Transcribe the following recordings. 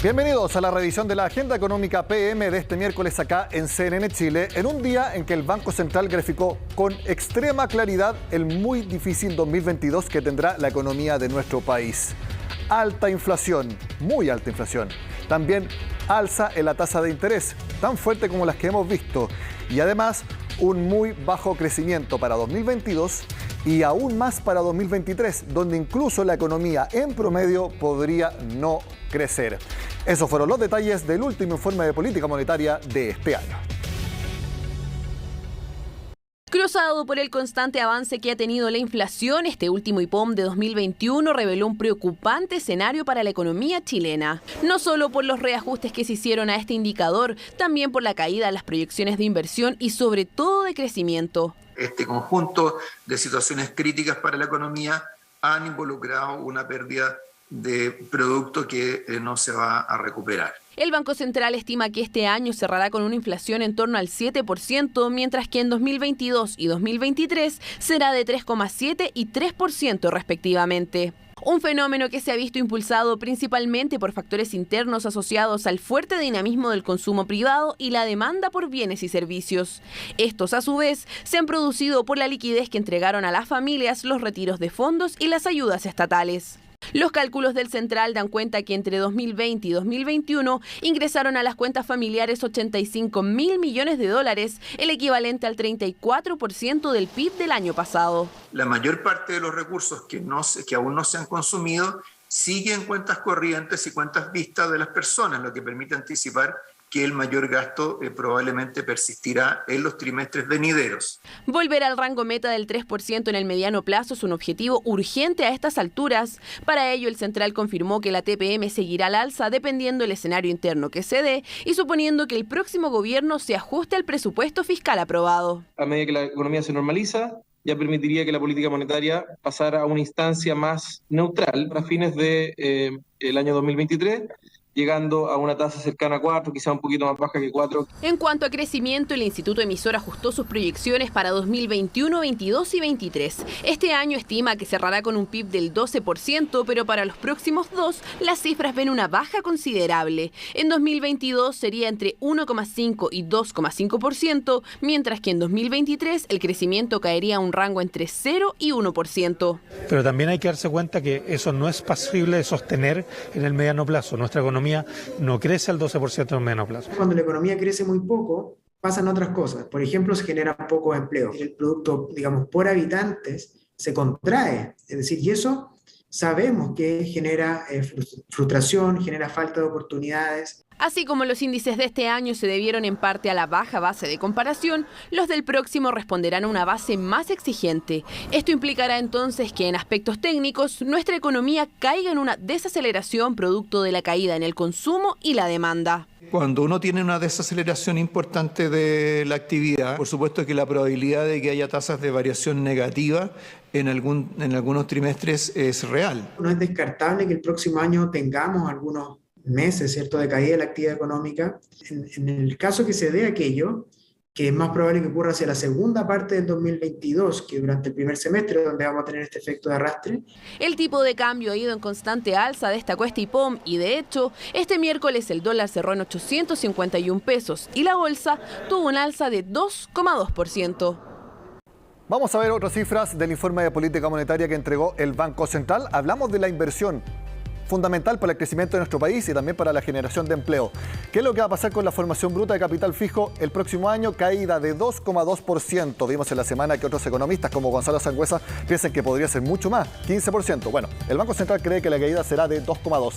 Bienvenidos a la revisión de la agenda económica PM de este miércoles acá en CNN Chile, en un día en que el Banco Central graficó con extrema claridad el muy difícil 2022 que tendrá la economía de nuestro país. Alta inflación, muy alta inflación. También alza en la tasa de interés, tan fuerte como las que hemos visto. Y además, un muy bajo crecimiento para 2022 y aún más para 2023, donde incluso la economía en promedio podría no crecer. Esos fueron los detalles del último informe de política monetaria de este año. Cruzado por el constante avance que ha tenido la inflación, este último IPOM de 2021 reveló un preocupante escenario para la economía chilena. No solo por los reajustes que se hicieron a este indicador, también por la caída de las proyecciones de inversión y sobre todo de crecimiento. Este conjunto de situaciones críticas para la economía han involucrado una pérdida de producto que no se va a recuperar. El Banco Central estima que este año cerrará con una inflación en torno al 7%, mientras que en 2022 y 2023 será de 3,7% y 3% respectivamente. Un fenómeno que se ha visto impulsado principalmente por factores internos asociados al fuerte dinamismo del consumo privado y la demanda por bienes y servicios. Estos, a su vez, se han producido por la liquidez que entregaron a las familias los retiros de fondos y las ayudas estatales. Los cálculos del Central dan cuenta que entre 2020 y 2021 ingresaron a las cuentas familiares 85.000 millones de dólares, el equivalente al 34% del PIB del año pasado. La mayor parte de los recursos que aún no se han consumido siguen en cuentas corrientes y cuentas vistas de las personas, lo que permite anticipar que el mayor gasto probablemente persistirá en los trimestres venideros. Volver al rango meta del 3% en el mediano plazo es un objetivo urgente a estas alturas. Para ello, el Central confirmó que la TPM seguirá al alza dependiendo del escenario interno que se dé y suponiendo que el próximo gobierno se ajuste al presupuesto fiscal aprobado. A medida que la economía se normaliza, ya permitiría que la política monetaria pasara a una instancia más neutral a fines del año 2023, llegando a una tasa cercana a 4, quizá un poquito más baja que 4. En cuanto a crecimiento, el Instituto Emisor ajustó sus proyecciones para 2021, 22 y 23. Este año estima que cerrará con un PIB del 12%, pero para los próximos dos, las cifras ven una baja considerable. En 2022 sería entre 1,5 y 2,5%, mientras que en 2023 el crecimiento caería a un rango entre 0 y 1%. Pero también hay que darse cuenta que eso no es posible de sostener en el mediano plazo. Nuestra economía no crece al 12% en el mediano plazo. Cuando la economía crece muy poco, pasan otras cosas. Por ejemplo, se generan pocos empleos. El producto, digamos, por habitantes se contrae. Es decir, y eso sabemos que genera frustración, genera falta de oportunidades. Así como los índices de este año se debieron en parte a la baja base de comparación, los del próximo responderán a una base más exigente. Esto implicará entonces que en aspectos técnicos nuestra economía caiga en una desaceleración producto de la caída en el consumo y la demanda. Cuando uno tiene una desaceleración importante de la actividad, por supuesto que la probabilidad de que haya tasas de variación negativa en algunos trimestres es real. No es descartable que el próximo año tengamos algunos meses, ¿cierto?, de caída de la actividad económica. En el caso que se dé aquello, que es más probable que ocurra hacia la segunda parte del 2022 que durante el primer semestre, donde vamos a tener este efecto de arrastre. El tipo de cambio ha ido en constante alza, destacó este IPOM, y de hecho, este miércoles el dólar cerró en 851 pesos y la bolsa tuvo un alza de 2,2%. Vamos a ver otras cifras del informe de política monetaria que entregó el Banco Central. Hablamos de la inversión, fundamental para el crecimiento de nuestro país y también para la generación de empleo. ¿Qué es lo que va a pasar con la formación bruta de capital fijo el próximo año? Caída de 2,2%. Vimos en la semana que otros economistas como Gonzalo Sangüesa piensan que podría ser mucho más, 15%. Bueno, el Banco Central cree que la caída será de 2,2%.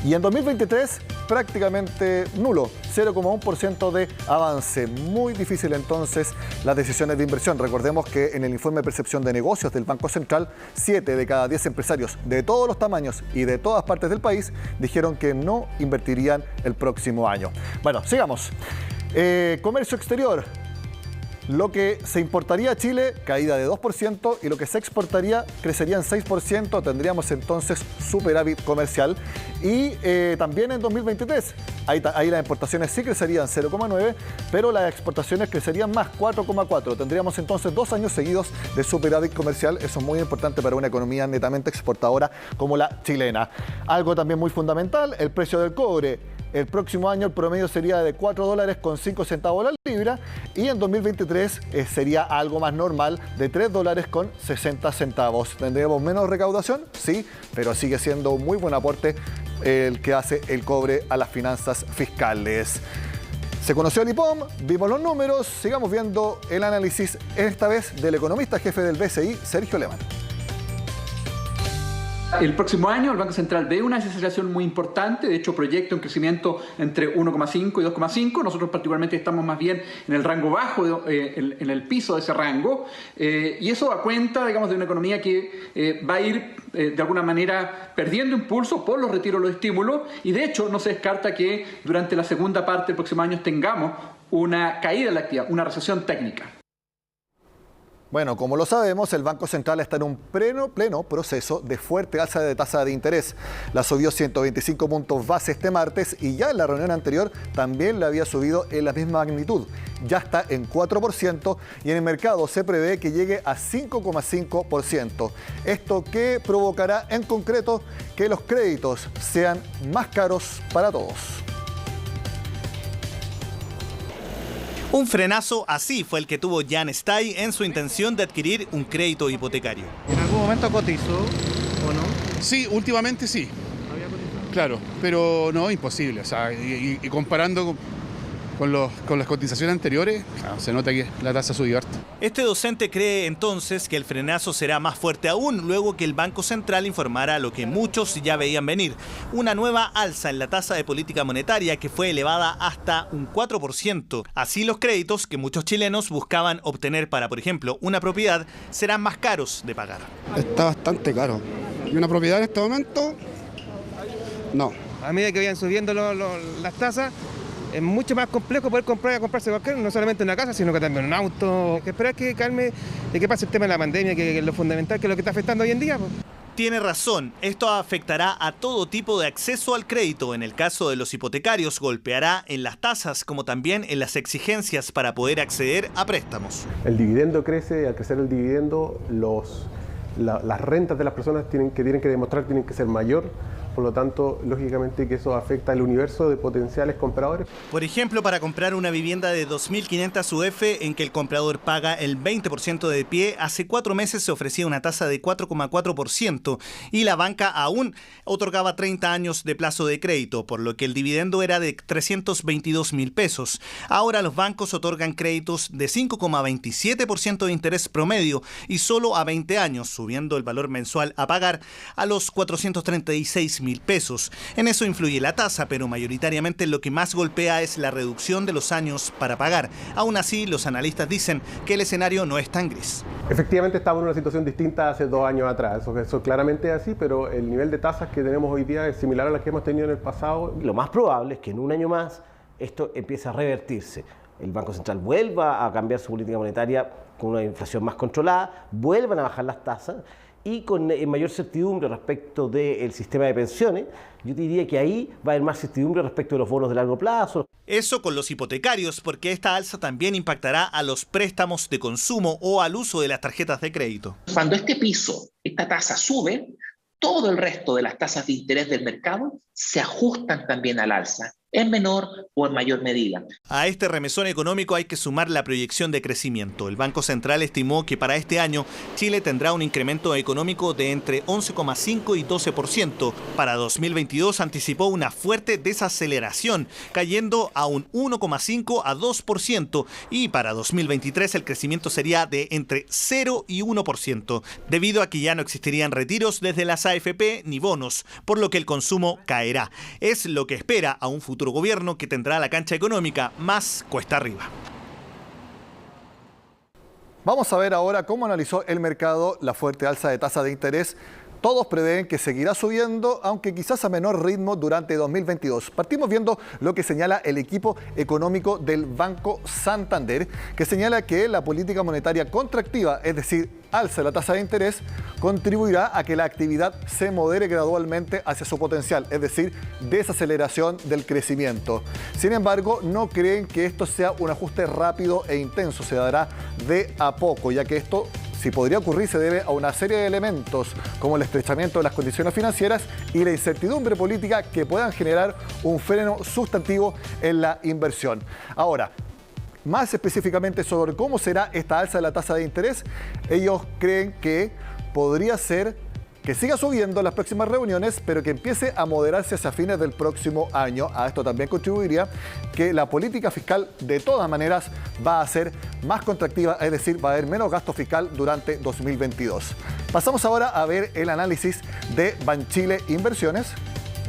Y en 2023 prácticamente nulo, 0,1% de avance. Muy difícil entonces las decisiones de inversión. Recordemos que en el informe de percepción de negocios del Banco Central, 7 de cada 10 empresarios de todos los tamaños y de todas partes del país dijeron que no invertirían el próximo año. Bueno, sigamos. Comercio exterior. Lo que se importaría a Chile, caída de 2%, y lo que se exportaría crecería en 6%, tendríamos entonces superávit comercial. Y también en 2023, ahí las importaciones sí crecerían 0,9%, pero las exportaciones crecerían más 4,4%. Tendríamos entonces 2 años seguidos de superávit comercial. Eso es muy importante para una economía netamente exportadora como la chilena. Algo también muy fundamental, el precio del cobre. El próximo año el promedio sería de $4.05 la libra y en 2023 sería algo más normal de $3.60. ¿Tendríamos menos recaudación? Sí, pero sigue siendo un muy buen aporte el que hace el cobre a las finanzas fiscales. Se conoció el IPOM, vimos los números, sigamos viendo el análisis, esta vez del economista jefe del BCI, Sergio Lehmann. El próximo año el Banco Central ve una desaceleración muy importante, de hecho proyecta un crecimiento entre 1,5 y 2,5, nosotros particularmente estamos más bien en el rango bajo, en el piso de ese rango, y eso da cuenta, digamos, de una economía que va a ir de alguna manera perdiendo impulso por los retiros de los estímulos, y de hecho no se descarta que durante la segunda parte del próximo año tengamos una caída de la actividad, una recesión técnica. Bueno, como lo sabemos, el Banco Central está en un pleno proceso de fuerte alza de tasa de interés. La subió 125 puntos base este martes y ya en la reunión anterior también la había subido en la misma magnitud. Ya está en 4% y en el mercado se prevé que llegue a 5,5%. Esto que provocará en concreto que los créditos sean más caros para todos. Un frenazo así fue el que tuvo Jan Stay en su intención de adquirir un crédito hipotecario. ¿En algún momento cotizó o no? Sí, últimamente sí. ¿Había cotizado? Claro, pero no, imposible. O sea, y comparando con las cotizaciones anteriores, claro, se nota que la tasa subió harto. Este docente cree entonces que el frenazo será más fuerte aún luego que el Banco Central informara lo que muchos ya veían venir, una nueva alza en la tasa de política monetaria que fue elevada hasta un 4%. Así los créditos que muchos chilenos buscaban obtener para, por ejemplo, una propiedad serán más caros de pagar. Está bastante caro. ¿Y una propiedad en este momento? No. A medida que vayan subiendo las tasas, es mucho más complejo poder comprarse cualquier, no solamente una casa, sino que también un auto. Hay que esperar que calme y que pase el tema de la pandemia, que es lo fundamental, que es lo que está afectando hoy en día. Tiene razón, esto afectará a todo tipo de acceso al crédito. En el caso de los hipotecarios, golpeará en las tasas como también en las exigencias para poder acceder a préstamos. El dividendo crece y al crecer el dividendo, las rentas de las personas tienen que demostrar tienen que ser mayor. Por lo tanto, lógicamente que eso afecta al universo de potenciales compradores. Por ejemplo, para comprar una vivienda de 2.500 UF en que el comprador paga el 20% de pie, hace 4 meses se ofrecía una tasa de 4,4% y la banca aún otorgaba 30 años de plazo de crédito, por lo que el dividendo era de 322.000 pesos. Ahora los bancos otorgan créditos de 5,27% de interés promedio y solo a 20 años, subiendo el valor mensual a pagar a los 436.000 pesos. En eso influye la tasa, pero mayoritariamente lo que más golpea es la reducción de los años para pagar. Aún así, los analistas dicen que el escenario no es tan gris. Efectivamente estamos en una situación distinta hace 2 años atrás. Eso claramente es así, pero el nivel de tasas que tenemos hoy día es similar a las que hemos tenido en el pasado. Lo más probable es que en un año más esto empiece a revertirse. El Banco Central vuelva a cambiar su política monetaria con una inflación más controlada, vuelvan a bajar las tasas y con mayor certidumbre respecto del sistema de pensiones. Yo diría que ahí va a haber más certidumbre respecto de los bonos de largo plazo. Eso con los hipotecarios, porque esta alza también impactará a los préstamos de consumo o al uso de las tarjetas de crédito. Cuando esta tasa sube, todo el resto de las tasas de interés del mercado se ajustan también al alza, en menor o en mayor medida. A este remesón económico hay que sumar la proyección de crecimiento. El Banco Central estimó que para este año Chile tendrá un incremento económico de entre 11,5 y 12%. Para 2022 anticipó una fuerte desaceleración, cayendo a un 1,5 a 2%, y para 2023 el crecimiento sería de entre 0 y 1%, debido a que ya no existirían retiros desde las AFP ni bonos, por lo que el consumo caerá. Es lo que espera a un futuro gobierno que tendrá la cancha económica más cuesta arriba. Vamos a ver ahora cómo analizó el mercado la fuerte alza de tasa de interés todos prevén que seguirá subiendo, aunque quizás a menor ritmo durante 2022. Partimos viendo lo que señala el equipo económico del Banco Santander, que señala que la política monetaria contractiva, es decir, alza la tasa de interés, contribuirá a que la actividad se modere gradualmente hacia su potencial, es decir, desaceleración del crecimiento. Sin embargo, no creen que esto sea un ajuste rápido e intenso, se dará de a poco, ya que esto, si podría ocurrir, se debe a una serie de elementos como el estrechamiento de las condiciones financieras y la incertidumbre política que puedan generar un freno sustantivo en la inversión. Ahora, más específicamente sobre cómo será esta alza de la tasa de interés, ellos creen que podría ser que siga subiendo en las próximas reuniones, pero que empiece a moderarse hacia fines del próximo año. A esto también contribuiría que la política fiscal de todas maneras va a ser más contractiva, es decir, va a haber menos gasto fiscal durante 2022. Pasamos ahora a ver el análisis de Banchile Inversiones.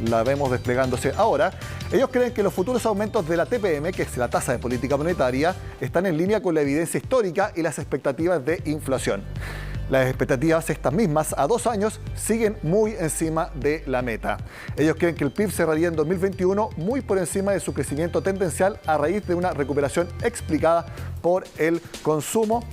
La vemos desplegándose ahora. Ellos creen que los futuros aumentos de la TPM, que es la tasa de política monetaria, están en línea con la evidencia histórica y las expectativas de inflación. Las expectativas, estas mismas, a 2 años, siguen muy encima de la meta. Ellos creen que el PIB cerraría en 2021 muy por encima de su crecimiento tendencial a raíz de una recuperación explicada por el consumo.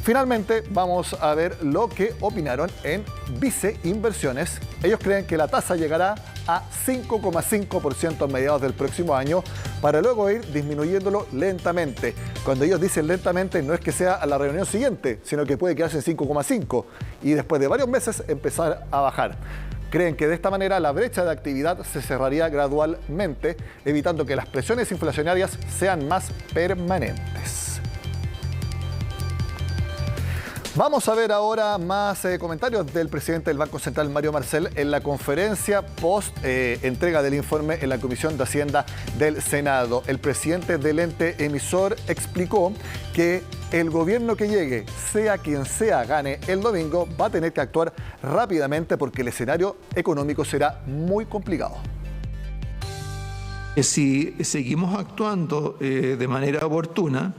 Finalmente, vamos a ver lo que opinaron en Vice Inversiones. Ellos creen que la tasa llegará a 5,5% a mediados del próximo año para luego ir disminuyéndolo lentamente. Cuando ellos dicen lentamente, no es que sea a la reunión siguiente, sino que puede quedarse en 5,5% y después de varios meses empezar a bajar. Creen que de esta manera la brecha de actividad se cerraría gradualmente, evitando que las presiones inflacionarias sean más permanentes. Vamos a ver ahora más comentarios del presidente del Banco Central, Mario Marcel, en la conferencia post entrega del informe en la Comisión de Hacienda del Senado. El presidente del ente emisor explicó que el gobierno que llegue, sea quien sea, gane el domingo, va a tener que actuar rápidamente porque el escenario económico será muy complicado. Si seguimos actuando de manera oportuna,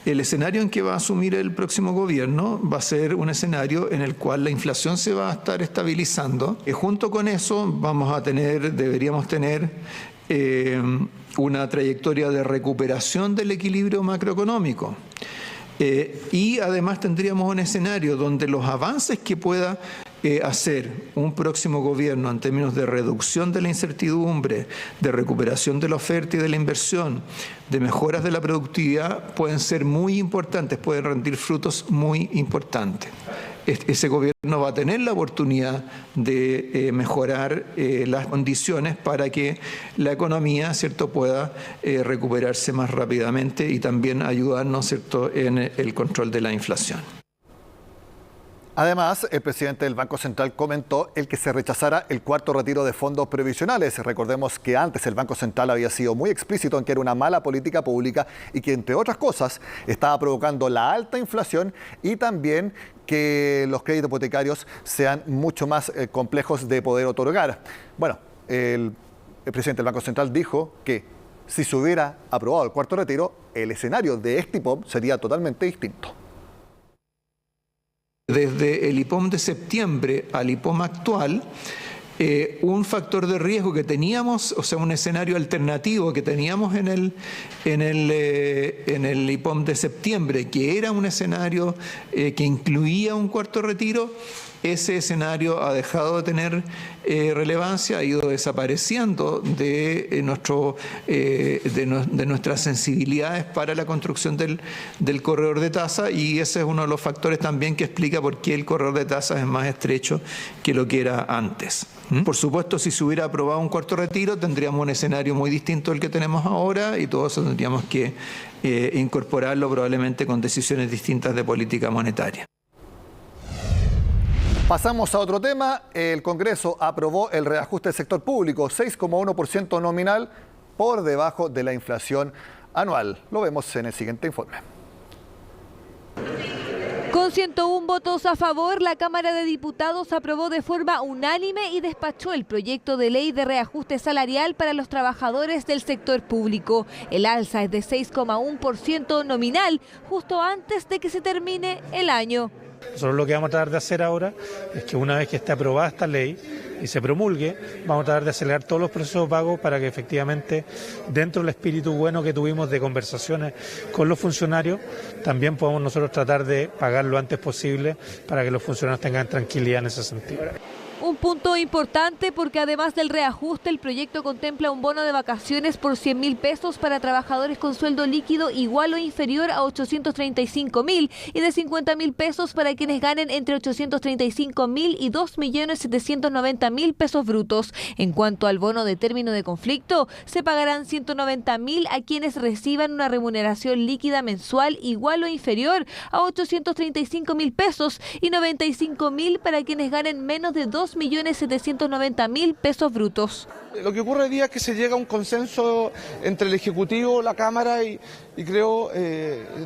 el escenario en que va a asumir el próximo gobierno va a ser un escenario en el cual la inflación se va a estar estabilizando. Junto con eso deberíamos tener una trayectoria de recuperación del equilibrio macroeconómico. Y además tendríamos un escenario donde los avances que pueda hacer un próximo gobierno en términos de reducción de la incertidumbre, de recuperación de la oferta y de la inversión, de mejoras de la productividad, pueden ser muy importantes, pueden rendir frutos muy importantes. Ese gobierno va a tener la oportunidad de mejorar las condiciones para que la economía, ¿cierto?, pueda recuperarse más rápidamente y también ayudarnos, ¿cierto?, en el control de la inflación. Además, el presidente del Banco Central comentó el que se rechazara el cuarto retiro de fondos previsionales. Recordemos que antes el Banco Central había sido muy explícito en que era una mala política pública y que, entre otras cosas, estaba provocando la alta inflación y también que los créditos hipotecarios sean mucho más complejos de poder otorgar. Bueno, el presidente del Banco Central dijo que si se hubiera aprobado el cuarto retiro, el escenario de este IPOM sería totalmente distinto. Desde el IPOM de septiembre al IPOM actual, un factor de riesgo que teníamos, o sea, un escenario alternativo que teníamos en el IPOM de septiembre, que era un escenario que incluía un cuarto retiro, ese escenario ha dejado de tener relevancia, ha ido desapareciendo de nuestras sensibilidades para la construcción del corredor de tasa, y ese es uno de los factores también que explica por qué el corredor de tasas es más estrecho que lo que era antes. Por supuesto, si se hubiera aprobado un cuarto retiro, tendríamos un escenario muy distinto al que tenemos ahora y todo eso tendríamos que incorporarlo probablemente con decisiones distintas de política monetaria. Pasamos a otro tema. El Congreso aprobó el reajuste del sector público, 6,1% nominal, por debajo de la inflación anual. Lo vemos en el siguiente informe. Con 101 votos a favor, la Cámara de Diputados aprobó de forma unánime y despachó el proyecto de ley de reajuste salarial para los trabajadores del sector público. El alza es de 6,1% nominal, justo antes de que se termine el año. Nosotros lo que vamos a tratar de hacer ahora es que una vez que esté aprobada esta ley y se promulgue, vamos a tratar de acelerar todos los procesos de pago para que efectivamente, dentro del espíritu bueno que tuvimos de conversaciones con los funcionarios, también podamos nosotros tratar de pagar lo antes posible para que los funcionarios tengan tranquilidad en ese sentido. Un punto importante porque además del reajuste, el proyecto contempla un bono de vacaciones por 100.000 pesos para trabajadores con sueldo líquido igual o inferior a 835.000 y de 50.000 pesos para quienes ganen entre 835.000 y 2.790.000 pesos brutos. En cuanto al bono de término de conflicto, se pagarán 190.000 a quienes reciban una remuneración líquida mensual igual o inferior a 835.000 pesos y 95.000 para quienes ganen menos de 2.790.000 pesos brutos. Lo que ocurre hoy día es que se llega a un consenso entre el Ejecutivo, la Cámara y creo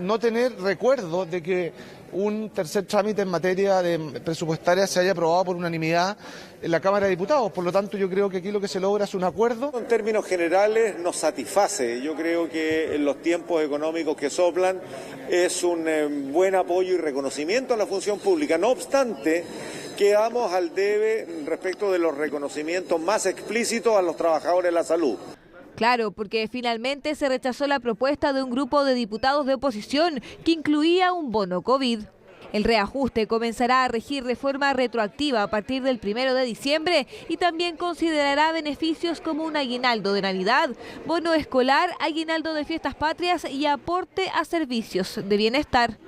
no tener recuerdo de que un tercer trámite en materia de presupuestaria se haya aprobado por unanimidad en la Cámara de Diputados. Por lo tanto, yo creo que aquí lo que se logra es un acuerdo. En términos generales nos satisface. Yo creo que en los tiempos económicos que soplan es un buen apoyo y reconocimiento a la función pública. No obstante, quedamos al debe respecto de los reconocimientos más explícitos a los trabajadores de la salud. Claro, porque finalmente se rechazó la propuesta de un grupo de diputados de oposición que incluía un bono COVID. El reajuste comenzará a regir de forma retroactiva a partir del 1 de diciembre y también considerará beneficios como un aguinaldo de Navidad, bono escolar, aguinaldo de fiestas patrias y aporte a servicios de bienestar.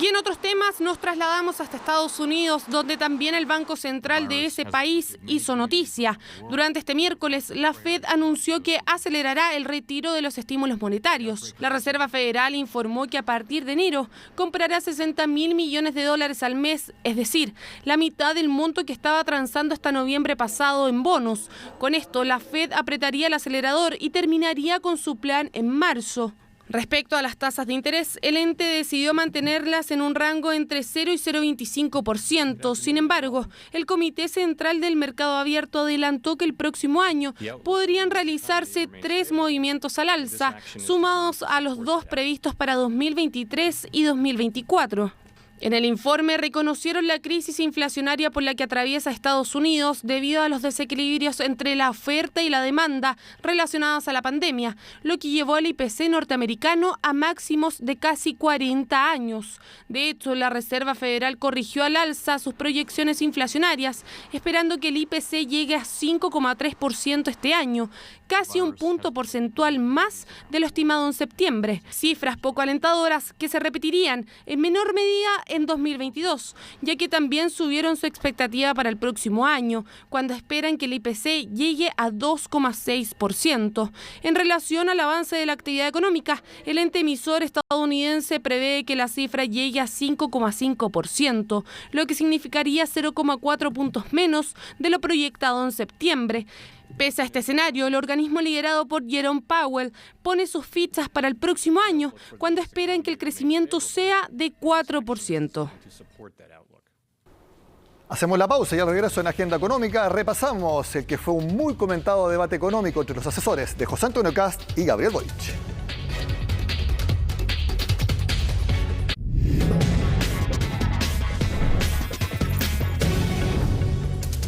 Y en otros temas nos trasladamos hasta Estados Unidos, donde también el Banco Central de ese país hizo noticia. Durante este miércoles, la Fed anunció que acelerará el retiro de los estímulos monetarios. La Reserva Federal informó que a partir de enero comprará 60.000 millones de dólares al mes, es decir, la mitad del monto que estaba transando hasta noviembre pasado en bonos. Con esto, la Fed apretaría el acelerador y terminaría con su plan en marzo. Respecto a las tasas de interés, el ente decidió mantenerlas en un rango entre 0 y 0,25%. Sin embargo, el Comité Central del Mercado Abierto adelantó que el próximo año podrían realizarse 3 movimientos al alza, sumados a los 2 previstos para 2023 y 2024. En el informe reconocieron la crisis inflacionaria por la que atraviesa Estados Unidos debido a los desequilibrios entre la oferta y la demanda relacionadas a la pandemia, lo que llevó al IPC norteamericano a máximos de casi 40 años. De hecho, la Reserva Federal corrigió al alza sus proyecciones inflacionarias, esperando que el IPC llegue a 5,3% este año, casi un punto porcentual más de lo estimado en septiembre. Cifras poco alentadoras que se repetirían en menor medida en 2022, ya que también subieron su expectativa para el próximo año, cuando esperan que el IPC llegue a 2,6%. En relación al avance de la actividad económica, el ente emisor estadounidense prevé que la cifra llegue a 5,5%, lo que significaría 0,4 puntos menos de lo proyectado en septiembre. Pese a este escenario, el organismo liderado por Jerome Powell pone sus fichas para el próximo año, cuando esperan que el crecimiento sea de 4%. Hacemos la pausa y al regreso en Agenda Económica repasamos el que fue un muy comentado debate económico entre los asesores de José Antonio Kast y Gabriel Boric.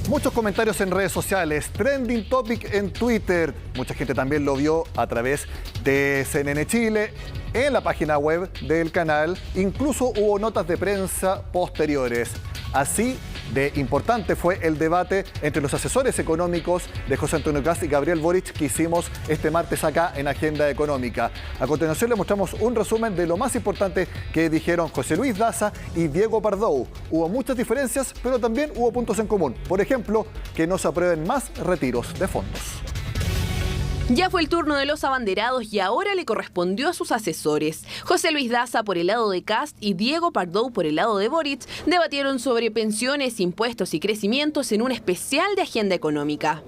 Muchos comentarios en redes sociales, trending topic en Twitter. Mucha gente también lo vio a través de CNN Chile, en la página web del canal. Incluso hubo notas de prensa posteriores. Así de importante fue el debate entre los asesores económicos de José Antonio Kast y Gabriel Boric que hicimos este martes acá en Agenda Económica. A continuación les mostramos un resumen de lo más importante que dijeron José Luis Daza y Diego Pardoux. Hubo muchas diferencias, pero también hubo puntos en común. Por ejemplo, que no se aprueben más retiros de fondos. Ya fue el turno de los abanderados y ahora le correspondió a sus asesores. José Luis Daza por el lado de Kast y Diego Pardoux por el lado de Boric debatieron sobre pensiones, impuestos y crecimientos en un especial de Agenda Económica.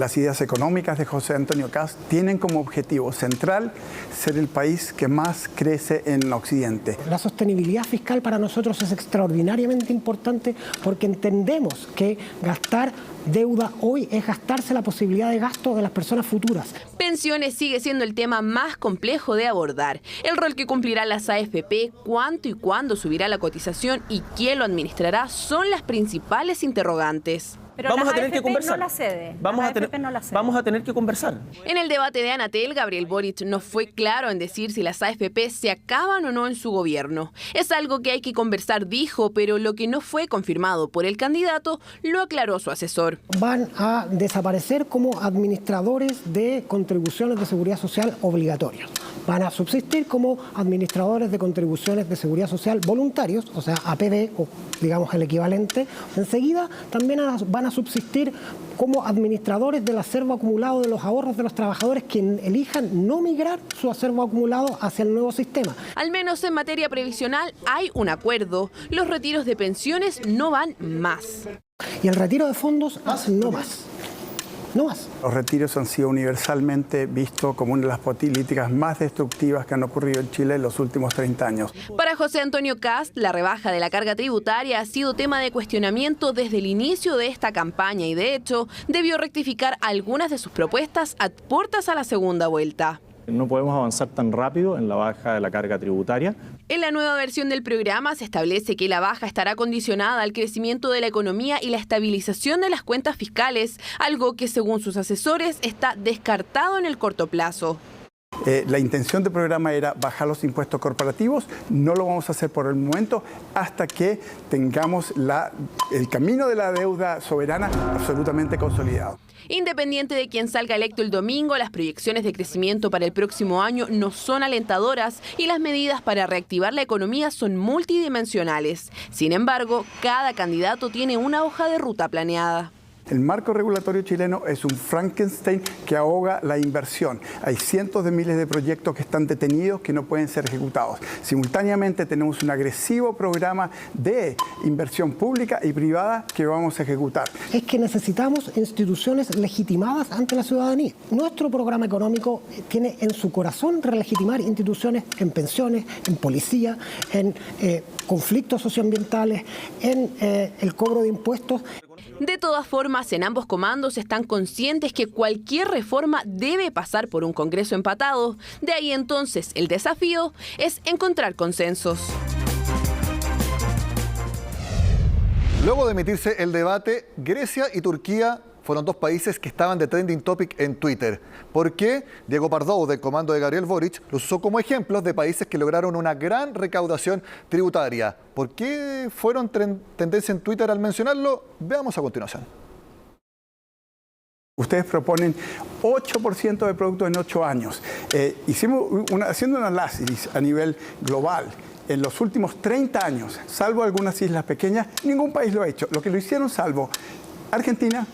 Las ideas económicas de José Antonio Kast tienen como objetivo central ser el país que más crece en Occidente. La sostenibilidad fiscal para nosotros es extraordinariamente importante porque entendemos que gastar deuda hoy es gastarse la posibilidad de gasto de las personas futuras. Pensiones sigue siendo el tema más complejo de abordar. El rol que cumplirán las AFP, cuánto y cuándo subirá la cotización y quién lo administrará son las principales interrogantes. Pero vamos a tener que conversar. No la cede. Vamos a tener que conversar. En el debate de Anatel, Gabriel Boric no fue claro en decir si las AFP se acaban o no en su gobierno. Es algo que hay que conversar, dijo, pero lo que no fue confirmado por el candidato lo aclaró su asesor. Van a desaparecer como administradores de contribuciones de seguridad social obligatorias. Van a subsistir como administradores de contribuciones de seguridad social voluntarios, o sea, APB, o digamos el equivalente. Enseguida también van a subsistir como administradores del acervo acumulado de los ahorros de los trabajadores que elijan no migrar su acervo acumulado hacia el nuevo sistema. Al menos en materia previsional hay un acuerdo. Los retiros de pensiones no van más. Y el retiro de fondos no más. No más. Los retiros han sido universalmente vistos como una de las políticas más destructivas que han ocurrido en Chile en los últimos 30 años. Para José Antonio Kast, la rebaja de la carga tributaria ha sido tema de cuestionamiento desde el inicio de esta campaña y, de hecho, debió rectificar algunas de sus propuestas a puertas a la segunda vuelta. No podemos avanzar tan rápido en la baja de la carga tributaria. En la nueva versión del programa se establece que la baja estará condicionada al crecimiento de la economía y la estabilización de las cuentas fiscales, algo que según sus asesores está descartado en el corto plazo. La intención del programa era bajar los impuestos corporativos, no lo vamos a hacer por el momento hasta que tengamos el camino de la deuda soberana absolutamente consolidado. Independiente de quién salga electo el domingo, las proyecciones de crecimiento para el próximo año no son alentadoras y las medidas para reactivar la economía son multidimensionales. Sin embargo, cada candidato tiene una hoja de ruta planeada. El marco regulatorio chileno es un Frankenstein que ahoga la inversión. Hay cientos de miles de proyectos que están detenidos, que no pueden ser ejecutados. Simultáneamente tenemos un agresivo programa de inversión pública y privada que vamos a ejecutar. Es que necesitamos instituciones legitimadas ante la ciudadanía. Nuestro programa económico tiene en su corazón relegitimar instituciones en pensiones, en policía, en conflictos socioambientales, en el cobro de impuestos. De todas formas, en ambos comandos están conscientes que cualquier reforma debe pasar por un Congreso empatado. De ahí entonces el desafío es encontrar consensos. Luego de emitirse el debate, Grecia y Turquía fueron dos países que estaban de trending topic en Twitter. ¿Por qué? Diego Pardou, del comando de Gabriel Boric, los usó como ejemplos de países que lograron una gran recaudación tributaria. ¿Por qué fueron tendencia en Twitter al mencionarlo? Veamos a continuación. Ustedes proponen 8% de producto en 8 años. Haciendo un análisis a nivel global, en los últimos 30 años, salvo algunas islas pequeñas, ningún país lo ha hecho. Lo que lo hicieron salvo Argentina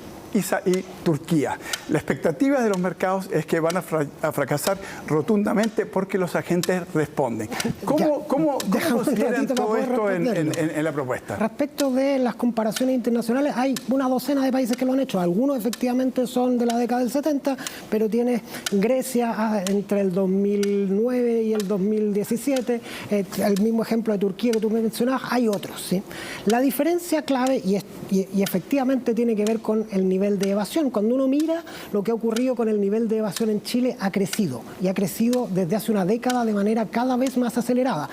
y Turquía. La expectativa de los mercados es que van a fracasar rotundamente porque los agentes responden. ¿Cómo consideran todo esto en la propuesta? Respecto de las comparaciones internacionales, hay una docena de países que lo han hecho. Algunos efectivamente son de la década del 70, pero tiene Grecia entre el 2009 y el 2017, el mismo ejemplo de Turquía que tú me mencionabas, hay otros, ¿sí? La diferencia clave, y efectivamente tiene que ver con el nivel de evasión. Cuando uno mira lo que ha ocurrido con el nivel de evasión en Chile, ha crecido, y ha crecido desde hace una década de manera cada vez más acelerada.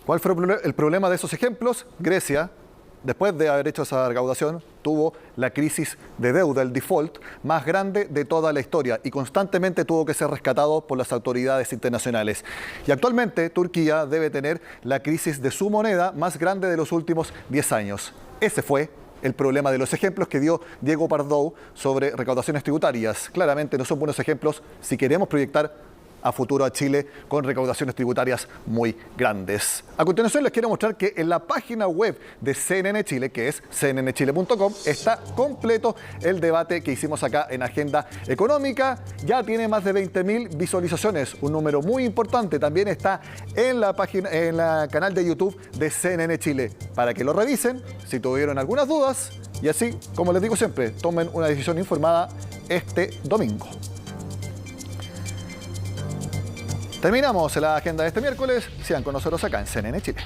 ¿Cuál fue el problema de esos ejemplos? Grecia, después de haber hecho esa recaudación, tuvo la crisis de deuda, el default, más grande de toda la historia y constantemente tuvo que ser rescatado por las autoridades internacionales. Y actualmente Turquía debe tener la crisis de su moneda más grande de los últimos 10 años. Ese fue el problema de los ejemplos que dio Diego Pardou sobre recaudaciones tributarias. Claramente no son buenos ejemplos si queremos proyectar a futuro a Chile con recaudaciones tributarias muy grandes. A continuación les quiero mostrar que en la página web de CNN Chile, que es cnnchile.com, está completo el debate que hicimos acá en Agenda Económica. Ya tiene más de 20.000 visualizaciones, un número muy importante. También está en la página, en el canal de YouTube de CNN Chile, para que lo revisen si tuvieron algunas dudas Y así, como les digo siempre, tomen una decisión informada este domingo. Terminamos la agenda de este miércoles. Sigan con nosotros acá en CNN Chile.